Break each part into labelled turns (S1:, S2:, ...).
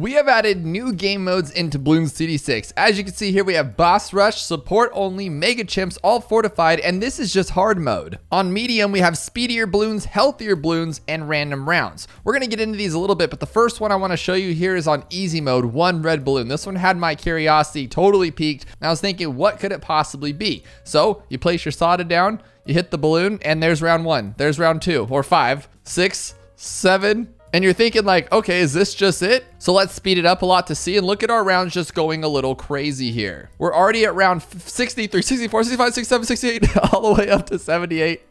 S1: We have added new game modes into Bloons TD6. As you can see here, we have Boss Rush, Support Only, Mega Chimps, all fortified, and this is just hard mode. On medium, we have Speedier Bloons, Healthier Bloons, and Random Rounds. We're going to get into these a little bit, but the first one I want to show you here is on easy mode, 1 red balloon. This one had my curiosity totally piqued, and I was thinking, what could it possibly be? So, you place your solder down, you hit the balloon, and there's round 1, there's round 2, or 5, 6, 7, and you're thinking like, okay, is this just it? So let's speed it up a lot to see, and look at our rounds just going a little crazy here. We're already at round 63, 64, 65, 67, 68, all the way up to 78.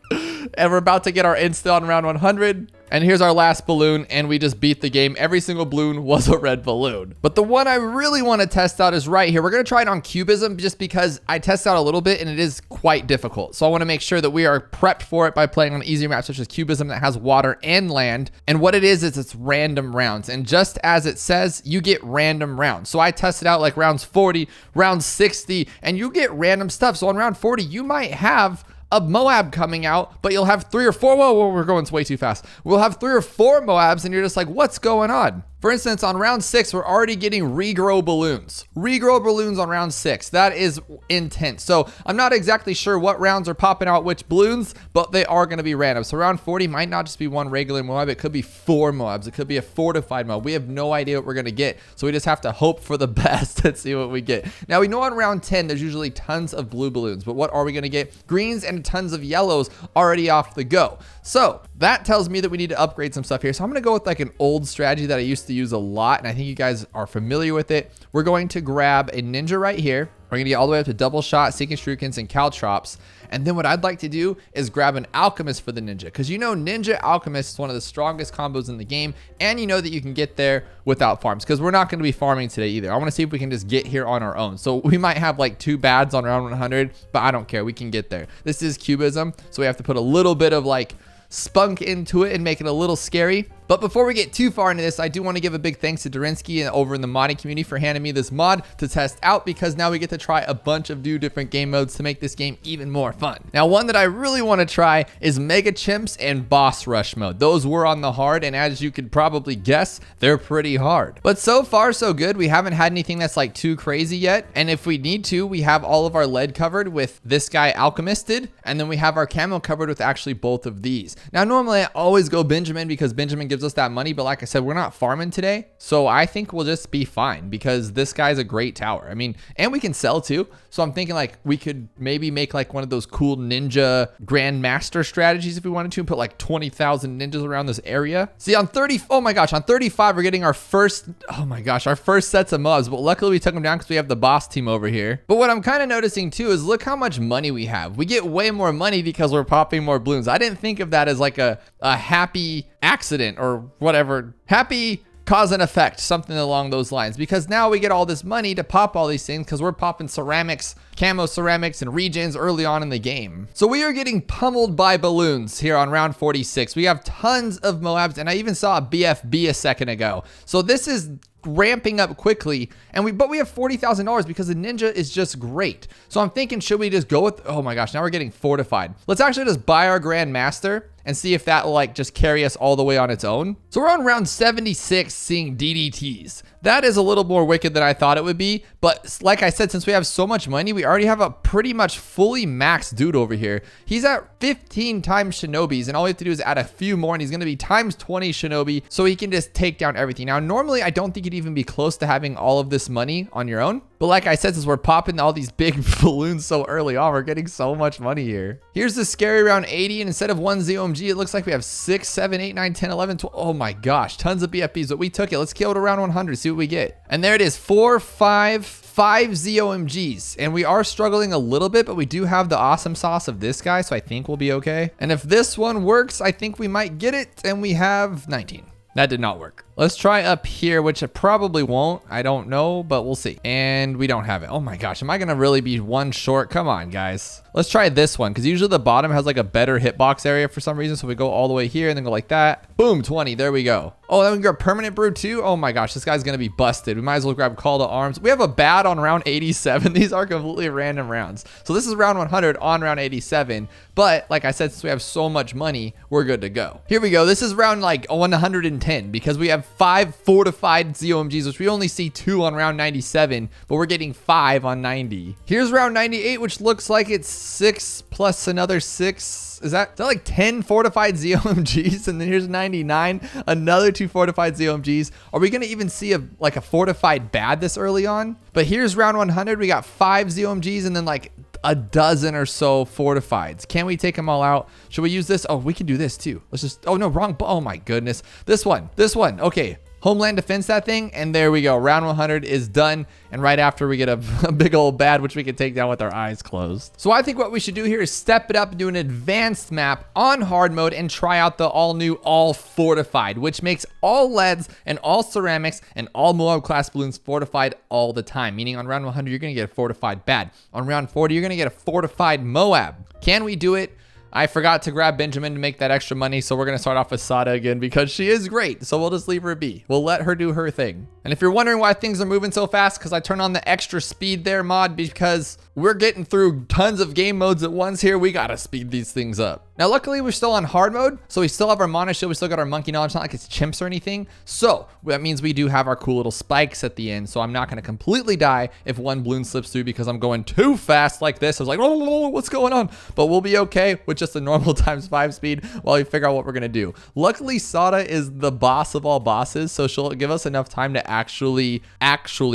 S1: And we're about to get our insta on round 100. And here's our last balloon, and we just beat the game. Every single balloon was a red balloon. But the one I really want to test out is right here. We're going to try it on cubism just because I test out a little bit and it is quite difficult. So I want to make sure that we are prepped for it by playing on easier maps such as cubism that has water and land. And what it is it's random rounds. And just as it says, you get random rounds. So I tested out like rounds 40, round 60, and you get random stuff. So on round 40, you might have a Moab coming out, but you'll have 3 or 4. Whoa, we're going way too fast. We'll have 3 or 4 Moabs, and you're just like, what's going on? For instance, on round 6, we're already getting regrow balloons. Regrow balloons on round 6. That is intense. So I'm not exactly sure what rounds are popping out which balloons, but they are going to be random. So round 40 might not just be 1 regular Moab. It could be 4 Moabs. It could be a fortified Moab. We have no idea what we're going to get. So we just have to hope for the best and see what we get. Now we know on round 10, there's usually tons of blue balloons, but what are we going to get? Greens and tons of yellows already off the go. So that tells me that we need to upgrade some stuff here. So I'm going to go with like an old strategy that I used to use a lot, and I think you guys are familiar with it. We're going to grab a ninja right here. We're going to get all the way up to double shot, seeking shurikens, and caltrops. And then what I'd like to do is grab an alchemist for the ninja, because you know ninja alchemist is one of the strongest combos in the game, and you know that you can get there without farms, because we're not going to be farming today either. I want to see if we can just get here on our own. So we might have like 2 bads on round 100, but I don't care. We can get there. This is cubism, so we have to put a little bit of like spunk into it and make it a little scary. But before we get too far into this, I do want to give a big thanks to Darinsky and over in the modding community for handing me this mod to test out, because now we get to try a bunch of new different game modes to make this game even more fun. Now, one that I really want to try is Mega Chimps and Boss Rush mode. Those were on the hard, and as you could probably guess, they're pretty hard. But so far, so good. We haven't had anything that's like too crazy yet. And if we need to, we have all of our lead covered with this guy Alchemisted, and then we have our camo covered with actually both of these. Now, normally I always go Benjamin because Benjamin gives us that money, but like I said, we're not farming today, so I think we'll just be fine because this guy's a great tower. I mean, and we can sell too, so I'm thinking like we could maybe make like one of those cool ninja grandmaster strategies if we wanted to, and put like 20,000 ninjas around this area. See, on 30, oh my gosh, on 35 we're getting our first, oh my gosh, our first sets of mobs, but luckily we took them down because we have the boss team over here. But what I'm kind of noticing too is look how much money we have. We get way more money because we're popping more balloons. I didn't think of that as like a happy accident or whatever. Happy cause and effect, something along those lines, because now we get all this money to pop all these things because we're popping ceramics, camo ceramics, and regions early on in the game. So we are getting pummeled by balloons here on round 46. We have tons of Moabs, and I even saw a BFB a second ago. So this is ramping up quickly, and but we have $40,000 because the ninja is just great. So I'm thinking, should we just go with, oh my gosh, now we're getting fortified. Let's actually just buy our Grandmaster and see if that will like just carry us all the way on its own. So we're on round 76 seeing DDTs. That is a little more wicked than I thought it would be, but like I said, since we have so much money, we already have a pretty much fully maxed dude over here. He's at 15 times Shinobis, and all we have to do is add a few more, and he's going to be times 20 Shinobi, so he can just take down everything. Now, normally, I don't think you'd even be close to having all of this money on your own, but like I said, since we're popping all these big balloons so early on, we're getting so much money here. Here's the scary round 80, and instead of 1 ZOMG, it looks like we have 6, 7, 8, 9, 10, 11, 12. Oh my gosh, tons of BFBs, but we took it. Let's kill it around 100, see what we get. And there it is, 4, 5 ZOMGs, and we are struggling a little bit, but we do have the awesome sauce of this guy, so I think we'll be okay. And if this one works, I think we might get it, and we have 19. That did not work. Let's try up here, which it probably won't. I don't know, but we'll see. And we don't have it. Oh my gosh, am I gonna really be one short? Come on, guys. Let's try this one, because usually the bottom has like a better hitbox area for some reason. So we go all the way here and then go like that. Boom, 20, there we go. Oh, then we can grab permanent brew too. Oh my gosh, this guy's gonna be busted. We might as well grab call to arms. We have a bad on round 87. These are completely random rounds. So this is round 100 on round 87. But like I said, since we have so much money, we're good to go. Here we go. This is round like 110 because we have 5 fortified ZOMGs, which we only see 2 on round 97, but we're getting 5 on 90. Here's round 98, which looks like it's 6 plus another 6. Is that like 10 fortified ZOMGs? And then here's 99, another 2 fortified ZOMGs. Are we gonna even see a fortified bad this early on? But here's round 100, we got 5 ZOMGs and then like a dozen or so fortifieds. Can we take them all out? Should we use this? Oh, we can do this too. Let's just, oh no, wrong. Oh my goodness. This one. Okay. Homeland defense that thing, and there we go. Round 100 is done, and right after we get a big old bad, which we can take down with our eyes closed. So I think what we should do here is step it up and do an advanced map on hard mode and try out the all new all fortified, which makes all leads and all ceramics and all Moab class balloons fortified all the time. Meaning on round 100, you're gonna get a fortified bad. On round 40, you're gonna get a fortified Moab. Can we do it? I forgot to grab Benjamin to make that extra money, so we're going to start off with Sada again because she is great, so we'll just leave her be. We'll let her do her thing. And if you're wondering why things are moving so fast, because I turned on the extra speed there mod because we're getting through tons of game modes at once here. We got to speed these things up. Now, luckily, we're still on hard mode, so we still have our mana shield. We still got our monkey knowledge. It's not like it's chimps or anything. So that means we do have our cool little spikes at the end, so I'm not going to completely die if one balloon slips through because I'm going too fast like this. I was like, oh, what's going on? But we'll be okay with just a normal ×5 speed while we figure out what we're going to do. Luckily, Sada is the boss of all bosses, so she'll give us enough time to actually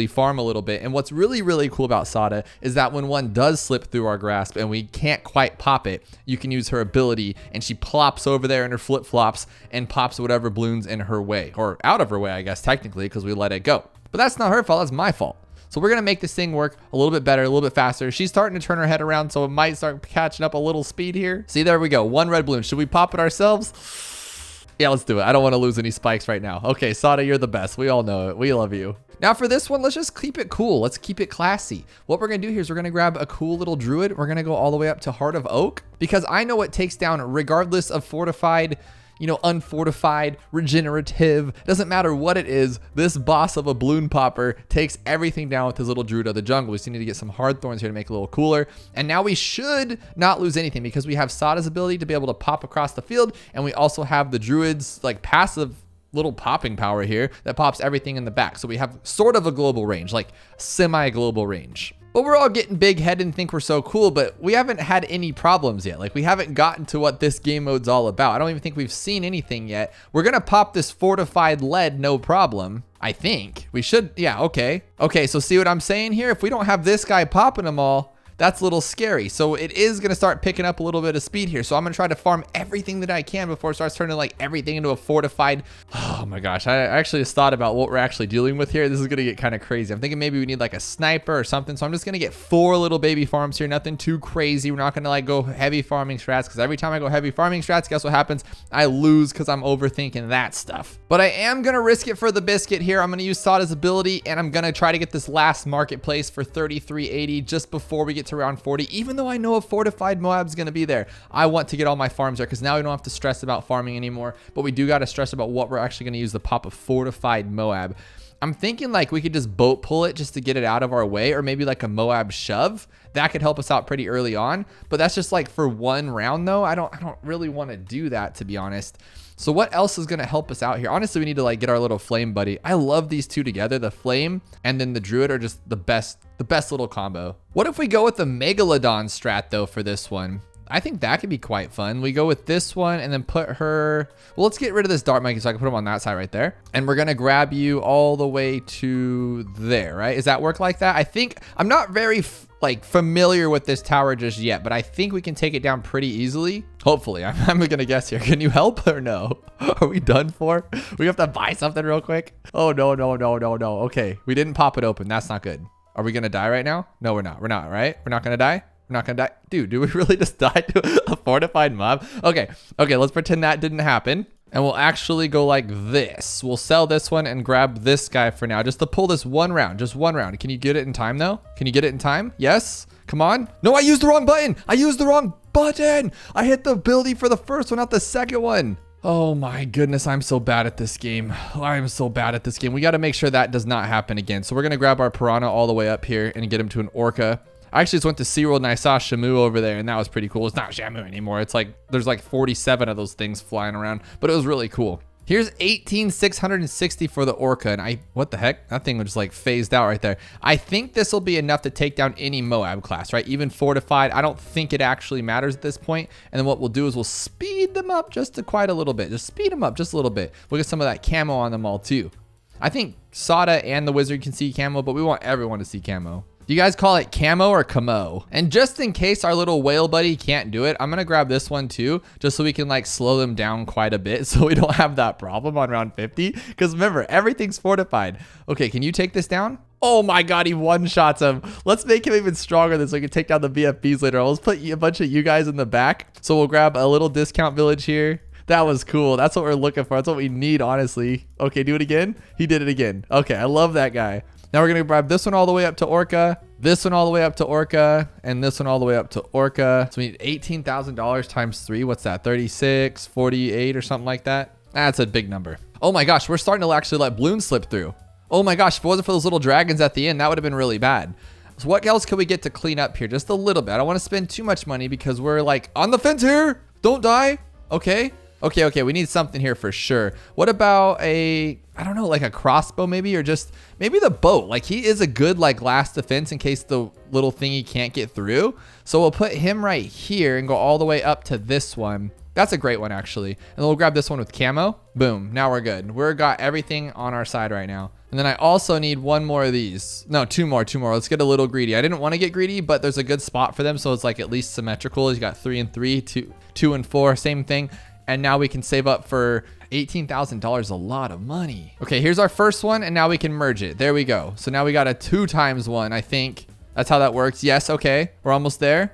S1: farm a little bit. And what's really, really cool about Sada is that when one does slip through our grasp and we can't quite pop it, you can use her ability and she plops over there in her flip-flops and pops whatever balloons in her way, or out of her way, I guess, technically, because we let it go. But that's not her fault, that's my fault. So we're gonna make this thing work a little bit better, a little bit faster. She's starting to turn her head around, so it might start catching up a little speed here. See, there we go, 1 red balloon. Should we pop it ourselves? Yeah, let's do it. I don't want to lose any spikes right now. Okay, Sada, you're the best. We all know it. We love you. Now for this one, let's just keep it cool. Let's keep it classy. What we're gonna do here is we're gonna grab a cool little druid. We're gonna go all the way up to Heart of Oak because I know it takes down regardless of fortified, you know, unfortified, regenerative, doesn't matter what it is, this boss of a balloon popper takes everything down with his little druid of the jungle. We just need to get some hard thorns here to make it a little cooler. And now we should not lose anything because we have Sada's ability to be able to pop across the field, and we also have the druid's like passive little popping power here that pops everything in the back. So we have sort of a global range, like semi-global range. But we're all getting big headed and think we're so cool, but we haven't had any problems yet. Like we haven't gotten to what this game mode's all about. I don't even think we've seen anything yet. We're gonna pop this fortified lead, no problem. I think we should, yeah, okay. Okay, so see what I'm saying here? If we don't have this guy popping them all, that's a little scary. So it is going to start picking up a little bit of speed here. So I'm going to try to farm everything that I can before it starts turning like everything into a fortified. Oh my gosh. I actually just thought about what we're actually dealing with here. This is going to get kind of crazy. I'm thinking maybe we need like a sniper or something. So I'm just going to get 4 little baby farms here. Nothing too crazy. We're not going to like go heavy farming strats because every time I go heavy farming strats, guess what happens? I lose because I'm overthinking that stuff. But I am going to risk it for the biscuit here. I'm going to use Sada's ability and I'm going to try to get this last marketplace for 3380 just before we get to round 40. Even though I know a fortified Moab's going to be there, I want to get all my farms there because now we don't have to stress about farming anymore, but we do got to stress about what we're actually going to use the pop of fortified Moab. I'm thinking like we could just boat pull it just to get it out of our way, or maybe like a Moab shove. That could help us out pretty early on, but that's just like for 1 round though. I don't really want to do that, to be honest. So what else is going to help us out here? Honestly, we need to like get our little flame buddy. I love these two together. The flame and then the druid are just the best little combo. What if we go with the megalodon strat though for this one? I think that could be quite fun. We go with this one and then put her, well, let's get rid of this dart monkey so I can put him on that side right there. And we're going to grab you all the way to there, right? Does that work like that? I think, I'm not very familiar with this tower just yet, but I think we can take it down pretty easily. Hopefully. I'm going to guess here. Can you help or no? Are we done for? We have to buy something real quick. Oh, no. Okay. We didn't pop it open. That's not good. Are we going to die right now? No, we're not. We're not, right? We're not going to die? We're not gonna die. Dude, do we really just die to a fortified mob? Okay, let's pretend that didn't happen. And we'll actually go like this. We'll sell this one and grab this guy for now, just to pull this 1 round, just 1 round. Can you get it in time though? Can you get it in time? Yes? Come on. No, I used the wrong button. I hit the ability for the first one, not the second one. Oh my goodness, I'm so bad at this game. I'm so bad at this game. We gotta make sure that does not happen again. So we're gonna grab our piranha all the way up here and get him to an orca. I actually just went to SeaWorld and I saw Shamu over there and that was pretty cool. It's not Shamu anymore. It's like, there's like 47 of those things flying around, but it was really cool. Here's 18,660 for the Orca, and what the heck? That thing was just like phased out right there. I think this will be enough to take down any Moab class, right? Even fortified, I don't think it actually matters at this point. And then what we'll do is we'll speed them up just to quite a little bit. Just speed them up just a little bit. We'll get some of that camo on them all too. I think Sada and the Wizard can see camo, but we want everyone to see camo. Do you guys call it camo or camo? And just in case our little whale buddy can't do it, I'm gonna grab this one too, just so we can like slow them down quite a bit so we don't have that problem on round 50. Because remember, everything's fortified. Okay, can you take this down? Oh my God, he one-shots him. Let's make him even stronger so we can take down the BFBs later. Let's put a bunch of you guys in the back. So we'll grab a little discount village here. That was cool. That's what we're looking for. That's what we need, honestly. Okay, do it again. He did it again. Okay, I love that guy. Now we're going to grab this one all the way up to Orca, this one all the way up to Orca, and this one all the way up to Orca. So we need $18,000 times 3. What's that? 36, 48 or something like that. That's a big number. Oh my gosh, we're starting to actually let balloons slip through. Oh my gosh, if it wasn't for those little dragons at the end, that would have been really bad. So what else can we get to clean up here? Just a little bit. I don't want to spend too much money because we're like on the fence here. Don't die. Okay. Okay, we need something here for sure. What about I don't know, like a crossbow maybe, or just maybe the boat. Like he is a good like last defense in case the little thingy can't get through. So we'll put him right here and go all the way up to this one. That's a great one actually. And then we'll grab this one with camo. Boom, now we're good. We've got everything on our side right now. And then I also need one more of these. No, two more. Let's get a little greedy. I didn't want to get greedy, but there's a good spot for them. So it's like at least symmetrical. You got 3 and 3, 2 and 4, same thing. And now we can save up for $18,000, a lot of money. Okay, here's our first one, and now we can merge it. There we go. So now we got a 2 times 1, I think. That's how that works. Yes, okay. We're almost there.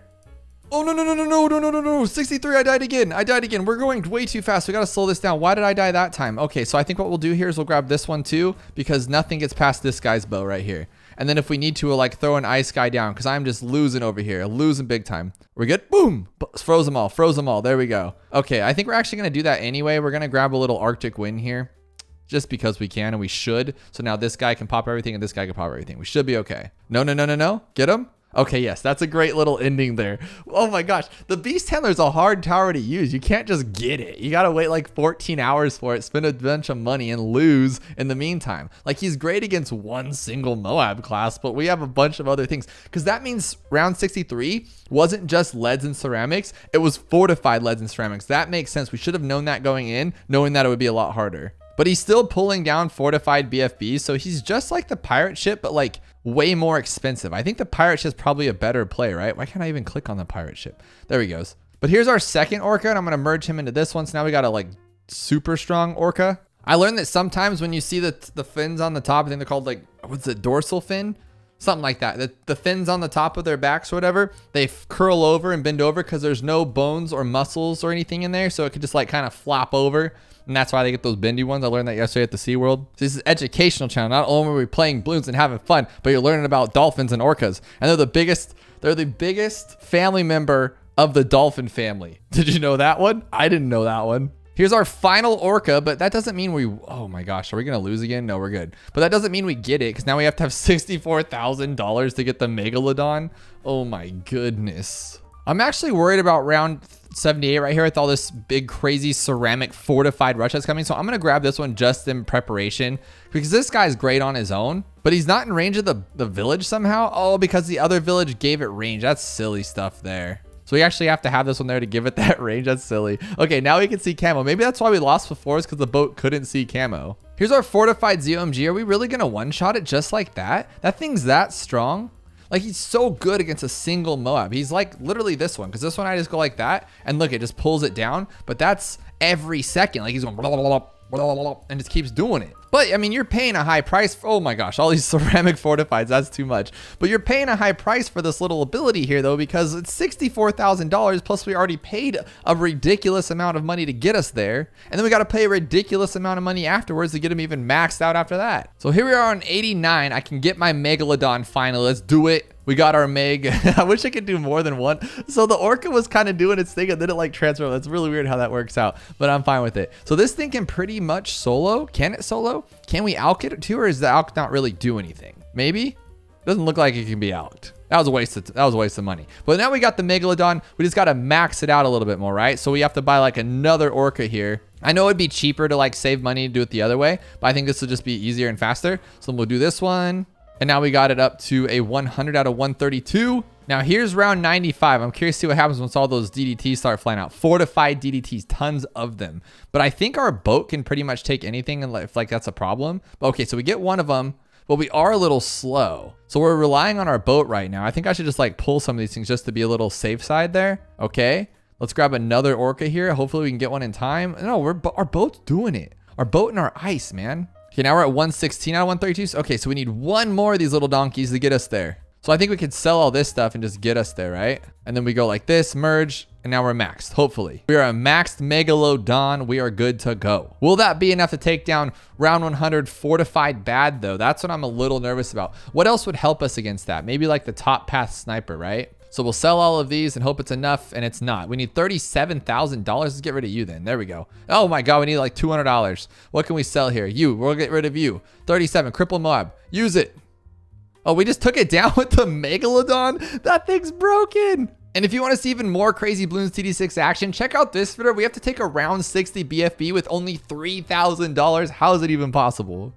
S1: Oh, no. 63, I died again. We're going way too fast. We got to slow this down. Why did I die that time? Okay, so I think what we'll do here is we'll grab this one too, because nothing gets past this guy's bow right here. And then if we need to, we'll like throw an ice guy down because I'm just losing over here. Losing big time. We're good. Boom. Froze them all. There we go. Okay, I think we're actually going to do that anyway. We're going to grab a little Arctic wind here just because we can and we should. So now this guy can pop everything and this guy can pop everything. We should be okay. No. Get him. Okay, yes, that's a great little ending there. Oh my gosh, the Beast Handler is a hard tower to use. You can't just get it. You gotta wait like 14 hours for it, spend a bunch of money, and lose in the meantime. Like, he's great against one single Moab class, but we have a bunch of other things. Because that means round 63 wasn't just leads and ceramics, it was fortified leads and ceramics. That makes sense. We should have known that going in, knowing that it would be a lot harder. But he's still pulling down fortified BFBs, so he's just like the pirate ship, but like way more expensive. I think the pirate ship's probably a better play, right? Why can't I even click on the pirate ship? There he goes. But here's our second Orca, and I'm gonna merge him into this one. So now we got a like super strong Orca. I learned that sometimes when you see the fins on the top, I think they're called like, what's it, dorsal fin? Something like that. The fins on the top of their backs or whatever, they curl over and bend over because there's no bones or muscles or anything in there. So it could just like kind of flop over. And that's why they get those bendy ones. I learned that yesterday at the SeaWorld. So this is educational channel. Not only are we playing balloons and having fun, but you're learning about dolphins and orcas. And they're the biggest family member of the dolphin family. Did you know that one? I didn't know that one. Here's our final Orca, but that doesn't mean oh my gosh, are we gonna lose again? No, we're good. But that doesn't mean we get it, because now we have to have $64,000 to get the Megalodon. Oh my goodness. I'm actually worried about round 78 right here with all this big crazy ceramic fortified rush that's coming. So I'm gonna grab this one just in preparation, because this guy's great on his own, but he's not in range of the village somehow. Oh, because the other village gave it range. That's silly stuff there. So we actually have to have this one there to give it that range. That's silly. Okay, now we can see camo. Maybe that's why we lost before, is because the boat couldn't see camo. Here's our fortified ZOMG. Are we really gonna one-shot it just like that? That thing's that strong. Like, he's so good against a single Moab. He's like literally this one, because this one I just go like that, and look, it just pulls it down. But that's every second. Like, he's going blah, blah, blah, blah, blah, blah, and just keeps doing it. But I mean, you're paying a high price for, oh my gosh, all these ceramic fortifieds, that's too much. But you're paying a high price for this little ability here though, because it's $64,000, plus we already paid a ridiculous amount of money to get us there. And then we got to pay a ridiculous amount of money afterwards to get him even maxed out after that. So here we are on 89. I can get my Megalodon finally. Let's do it. We got our Meg. I wish I could do more than one. So the Orca was kind of doing its thing and then it like transferred. That's really weird how that works out, but I'm fine with it. So this thing can pretty much solo. Can it solo? Can we alk it too, or is the alk not really do anything? Maybe? Doesn't look like it can be alked. That was a waste of money. But now we got the Megalodon. We just got to max it out a little bit more, right? So we have to buy like another Orca here. I know it'd be cheaper to like save money to do it the other way, but I think this will just be easier and faster. So we'll do this one. And now we got it up to a 100 out of 132. Now here's round 95. I'm curious to see what happens once all those DDTs start flying out. Fortified DDTs, tons of them. But I think our boat can pretty much take anything if like that's a problem. Okay, so we get one of them, but we are a little slow. So we're relying on our boat right now. I think I should just like pull some of these things just to be a little safe side there. Okay, let's grab another orca here. Hopefully we can get one in time. No, our boat's doing it. Our boat and our ice, man. Okay, now we're at 116 out of 132. Okay, so we need one more of these little donkeys to get us there. So I think we could sell all this stuff and just get us there, right? And then we go like this, merge, and now we're maxed, hopefully. We are a maxed Megalodon. We are good to go. Will that be enough to take down round 100 fortified bad, though? That's what I'm a little nervous about. What else would help us against that? Maybe like the top path sniper, right? So we'll sell all of these and hope it's enough, and it's not. We need $37,000. Let's get rid of you then. There we go. Oh my God, we need like $200. What can we sell here? You, we'll get rid of you. 37, cripple mob. Use it. Oh, we just took it down with the Megalodon? That thing's broken. And if you want to see even more Crazy Bloons TD6 action, check out this video. We have to take a round 60 BFB with only $3,000. How is it even possible?